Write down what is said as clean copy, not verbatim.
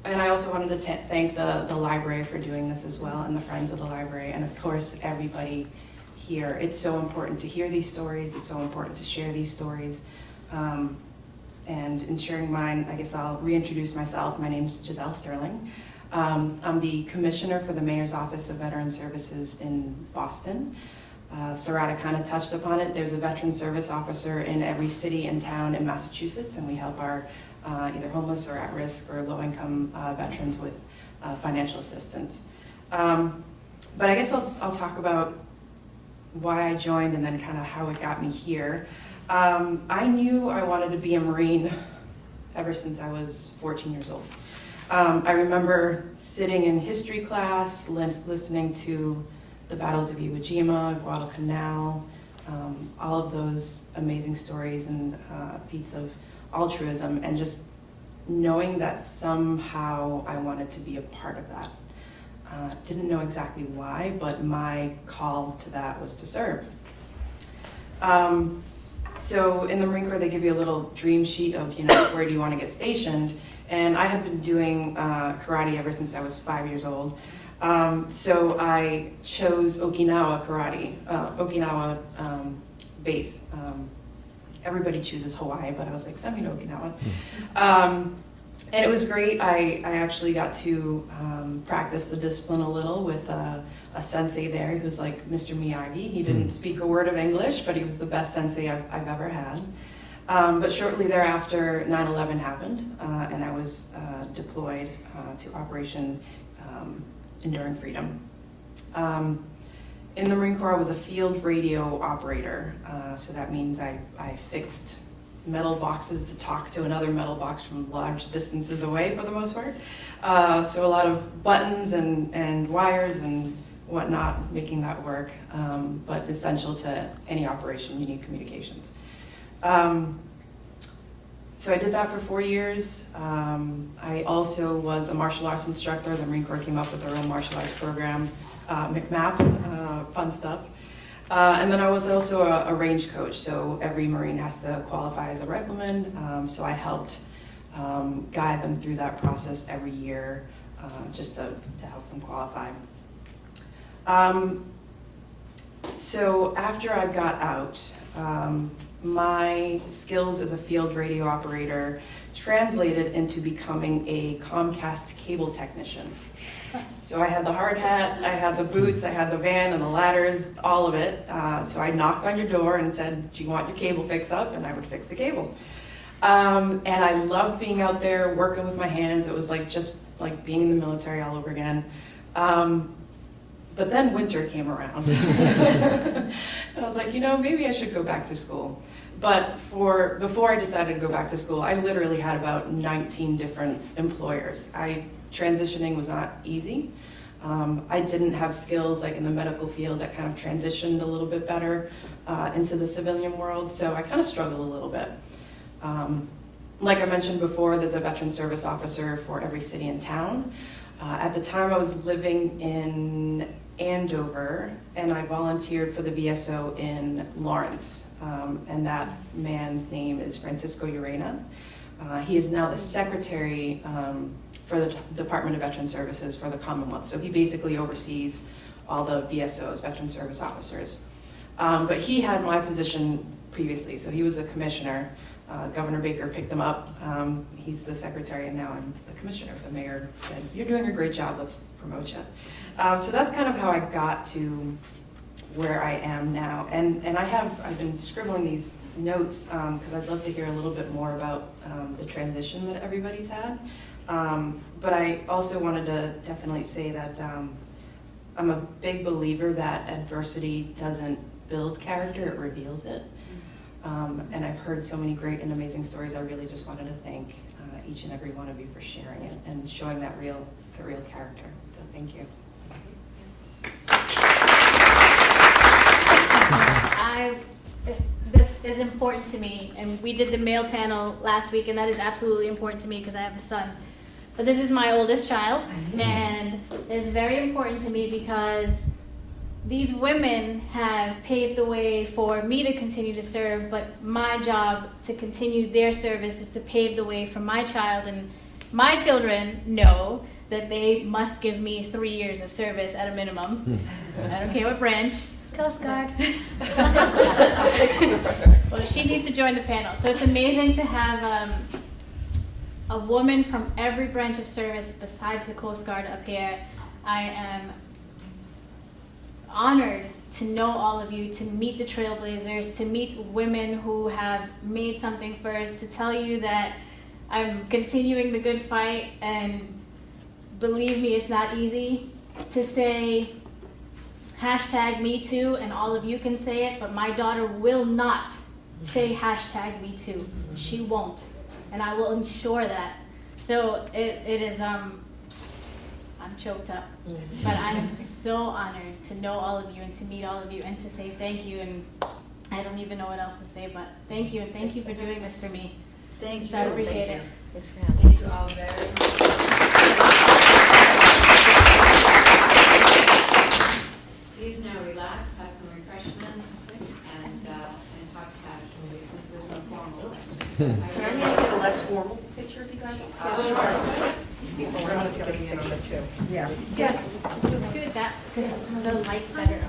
And I also wanted to thank the library for doing this as well, and the Friends of the Library, and of course everybody here. It's so important to hear these stories, it's so important to share these stories. And in sharing mine, I guess I'll reintroduce myself. My name's Giselle Stirling. I'm the Commissioner for the Mayor's Office of Veteran Services in Boston. Sarada kind of touched upon it. There's a Veteran Service Officer in every city and town in Massachusetts, and we help our either homeless or at-risk or low-income veterans with financial assistance. But I guess I'll talk about why I joined and then kind of how it got me here. I knew I wanted to be a Marine ever since I was 14 years old. I remember sitting in history class, listening to the battles of Iwo Jima, Guadalcanal, all of those amazing stories and feats of altruism, and just knowing that somehow I wanted to be a part of that. Didn't know exactly why, but my call to that was to serve. So in the Marine Corps, they give you a little dream sheet of, where do you want to get stationed? And I had been doing karate ever since I was 5 years old. So I chose Okinawa karate, Okinawa base. Everybody chooses Hawaii, but I was like, send me to Okinawa. And it was great. I actually got to practice the discipline a little with a sensei there who's like Mr. Miyagi. He didn't speak a word of English, but he was the best sensei I've ever had. But shortly thereafter, 9/11 happened, and I was deployed to Operation Enduring Freedom. In the Marine Corps, I was a field radio operator, so that means I fixed metal boxes to talk to another metal box from large distances away for the most part. So a lot of buttons and wires and whatnot, making that work, but essential to any operation, you need communications. So I did that for 4 years. I also was a martial arts instructor. The Marine Corps came up with their own martial arts program, McMAP, fun stuff. And then I was also a range coach, so every Marine has to qualify as a rifleman, so I helped guide them through that process every year, just to help them qualify. So after I got out, my skills as a field radio operator translated into becoming a Comcast cable technician. So I had the hard hat, I had the boots, I had the van and the ladders, all of it. So I knocked on your door and said, do you want your cable fixed up? And I would fix the cable. And I loved being out there working with my hands. It was like just like being in the military all over again. But then winter came around. And I was like, maybe I should go back to school. But before I decided to go back to school, I literally had about 19 different employers. Transitioning was not easy. I didn't have skills like in the medical field that kind of transitioned a little bit better into the civilian world, so I kind of struggled a little bit. Like I mentioned before, there's a veteran service officer for every city and town. At the time I was living in Andover, and I volunteered for the VSO in Lawrence, and that man's name is Francisco Urena. He is now the secretary for the Department of Veteran Services for the Commonwealth. So he basically oversees all the VSOs, Veteran Service Officers. But he had my position previously, so he was a commissioner. Governor Baker picked him up. He's the secretary, and now I'm the commissioner. The mayor said, you're doing a great job, let's promote you. So that's kind of how I got to where I am now. And I've been scribbling these notes because I'd love to hear a little bit more about the transition that everybody's had. But I also wanted to definitely say that I'm a big believer that adversity doesn't build character, it reveals it. And I've heard so many great and amazing stories. I really just wanted to thank each and every one of you for sharing it and showing the real character. So thank you. This is important to me, and we did the male panel last week, and that is absolutely important to me because I have a son. But this is my oldest child, and it's very important to me because these women have paved the way for me to continue to serve, but my job to continue their service is to pave the way for my child and my children know that they must give me 3 years of service at a minimum. I don't care what branch. Coast Guard. Well, she needs to join the panel. So it's amazing to have a woman from every branch of service besides the Coast Guard up here. I am honored to know all of you, to meet the trailblazers, to meet women who have made something first, to tell you that I'm continuing the good fight, and believe me, it's not easy to say hashtag me too, and all of you can say it, but my daughter will not say hashtag me too. She won't, and I will ensure that. So it is, I'm choked up, but I am so honored to know all of you and to meet all of you and to say thank you, and I don't even know what else to say, but thank you, and thank you for doing this for me. Thank So you. I appreciate it. It's Thank you all very much. Please now relax, have some refreshments, and talk casually, since there's no formal questions. Can I get a less formal picture of you guys? We're going to get on this too. Yeah. Yes. Let's do it that, because the light's better.